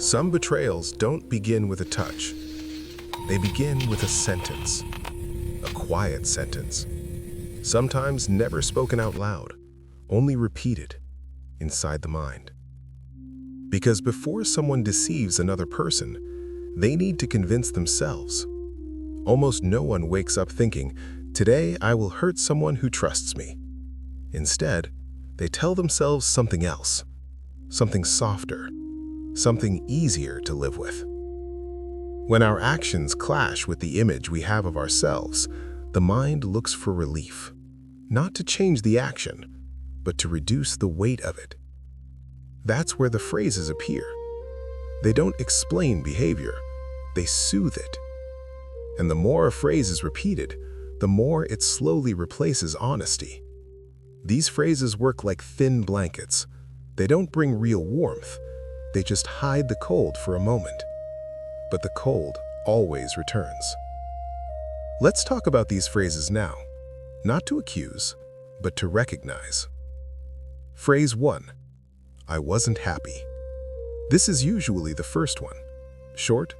Some betrayals don't begin with a touch. They begin with a sentence, a quiet sentence, sometimes never spoken out loud, only repeated inside the mind. Because before someone deceives another person, they need to convince themselves. Almost no one wakes up thinking, "Today I will hurt someone who trusts me." Instead, they tell themselves something else, something softer, something easier to live with. When our actions clash with the image we have of ourselves, the mind looks for relief, not to change the action, but to reduce the weight of it. That's where the phrases appear. They don't explain behavior, they soothe it. And the more a phrase is repeated, the more it slowly replaces honesty. These phrases work like thin blankets. They don't bring real warmth, they just hide the cold for a moment. But the cold always returns. Let's talk about these phrases now, not to accuse, but to recognize. Phrase 1. I wasn't happy. This is usually the first one. Short,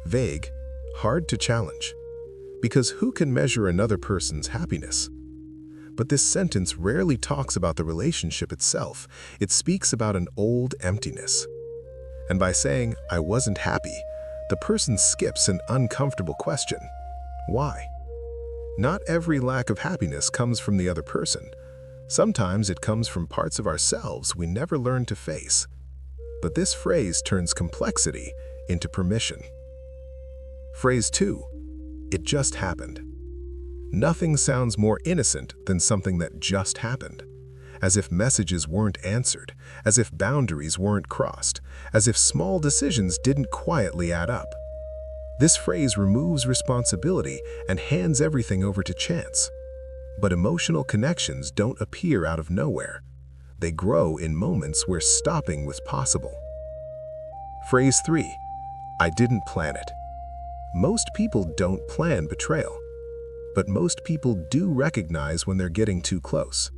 vague, hard to challenge. Because who can measure another person's happiness? But this sentence rarely talks about the relationship itself. It speaks about an old emptiness. And by saying, "I wasn't happy," the person skips an uncomfortable question. Why? Not every lack of happiness comes from the other person. Sometimes it comes from parts of ourselves we never learned to face. But this phrase turns complexity into permission. Phrase 2. It just happened. Nothing sounds more innocent than something that just happened. As if messages weren't answered, as if boundaries weren't crossed, as if small decisions didn't quietly add up. This phrase removes responsibility and hands everything over to chance. But emotional connections don't appear out of nowhere. They grow in moments where stopping was possible. Phrase 3. I didn't plan it. Most people don't plan betrayal, but most people do recognize when they're getting too close.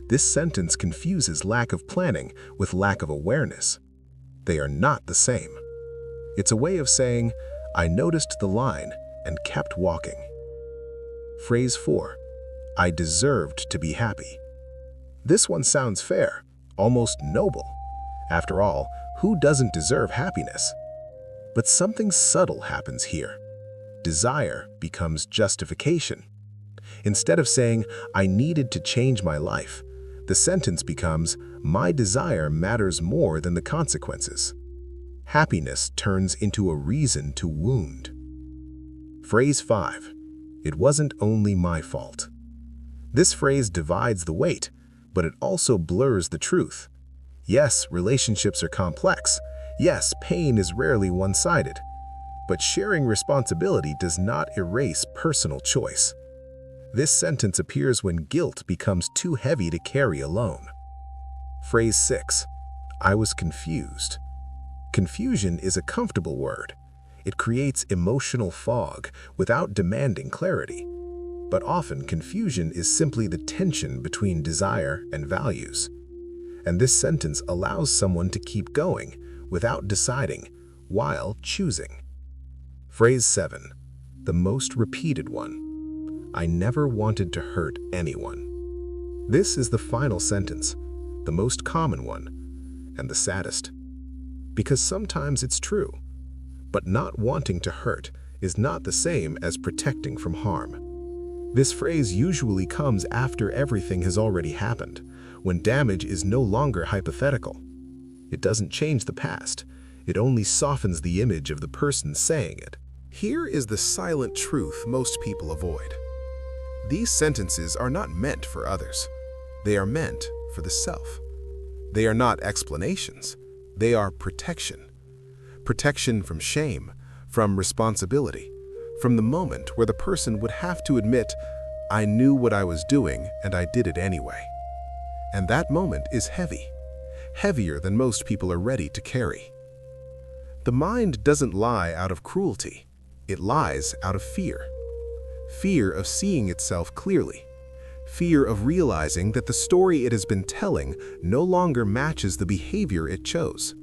This sentence confuses lack of planning with lack of awareness. They are not the same. It's a way of saying, I noticed the line and kept walking. Phrase 4. I deserved to be happy. This one sounds fair, almost noble. After all, who doesn't deserve happiness? But something subtle happens here. Desire becomes justification. Instead of saying, I needed to change my life, the sentence becomes, my desire matters more than the consequences. Happiness turns into a reason to wound. Phrase 5. It wasn't only my fault. This phrase divides the weight, but it also blurs the truth. Yes, relationships are complex. Yes, pain is rarely one-sided. But sharing responsibility does not erase personal choice. This sentence appears when guilt becomes too heavy to carry alone. Phrase 6. I was confused. Confusion is a comfortable word. It creates emotional fog without demanding clarity. But often confusion is simply the tension between desire and values. And this sentence allows someone to keep going without deciding while choosing. Phrase 7. The most repeated one. I never wanted to hurt anyone. This is the final sentence, the most common one, and the saddest. Because sometimes it's true, but not wanting to hurt is not the same as protecting from harm. This phrase usually comes after everything has already happened, when damage is no longer hypothetical. It doesn't change the past, it only softens the image of the person saying it. Here is the silent truth most people avoid. These sentences are not meant for others. They are meant for the self. They are not explanations. They are protection. Protection from shame, from responsibility, from the moment where the person would have to admit, I knew what I was doing and I did it anyway. And that moment is heavy, heavier than most people are ready to carry. The mind doesn't lie out of cruelty. It lies out of fear. Fear of seeing itself clearly. Fear of realizing that the story it has been telling no longer matches the behavior it chose.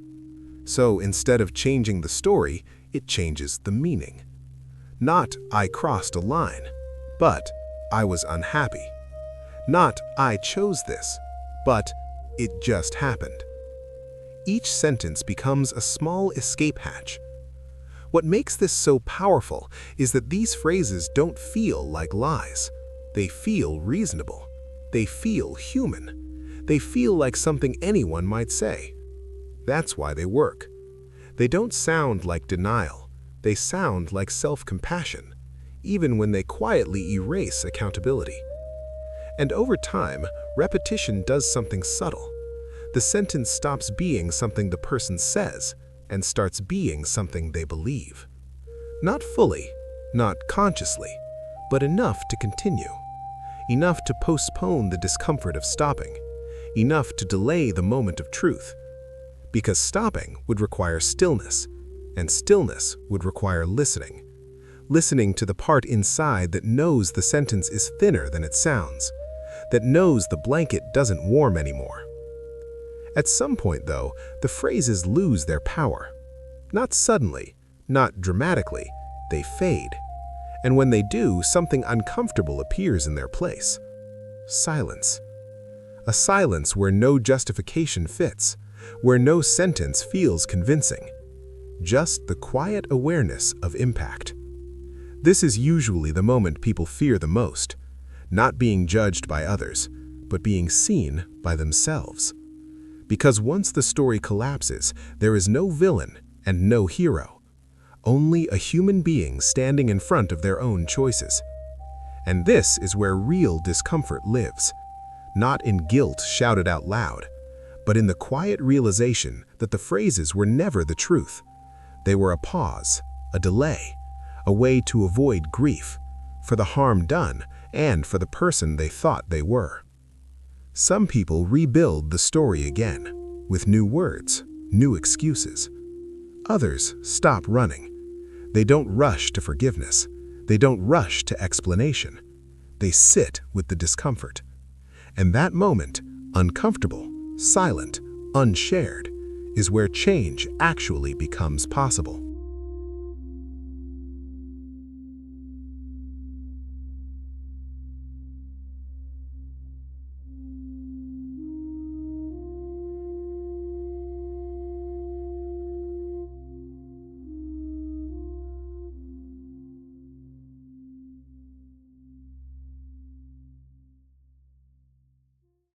So instead of changing the story, it changes the meaning. Not "I crossed a line," but "I was unhappy." Not "I chose this," but "it just happened." Each sentence becomes a small escape hatch. What makes this so powerful is that these phrases don't feel like lies. They feel reasonable. They feel human. They feel like something anyone might say. That's why they work. They don't sound like denial. They sound like self-compassion, even when they quietly erase accountability. And over time, repetition does something subtle. The sentence stops being something the person says and starts being something they believe. Not fully, not consciously, but enough to continue. Enough to postpone the discomfort of stopping. Enough to delay the moment of truth. Because stopping would require stillness, and stillness would require listening. Listening to the part inside that knows the sentence is thinner than it sounds, that knows the blanket doesn't warm anymore. At some point, though, the phrases lose their power. Not suddenly, not dramatically, they fade. And when they do, something uncomfortable appears in their place. Silence. A silence where no justification fits, where no sentence feels convincing. Just the quiet awareness of impact. This is usually the moment people fear the most, not being judged by others, but being seen by themselves. Because once the story collapses, there is no villain and no hero, only a human being standing in front of their own choices. And this is where real discomfort lives, not in guilt shouted out loud, but in the quiet realization that the phrases were never the truth. They were a pause, a delay, a way to avoid grief, for the harm done and for the person they thought they were. Some people rebuild the story again, with new words, new excuses. Others stop running. They don't rush to forgiveness. They don't rush to explanation. They sit with the discomfort. And that moment, uncomfortable, silent, unshared, is where change actually becomes possible.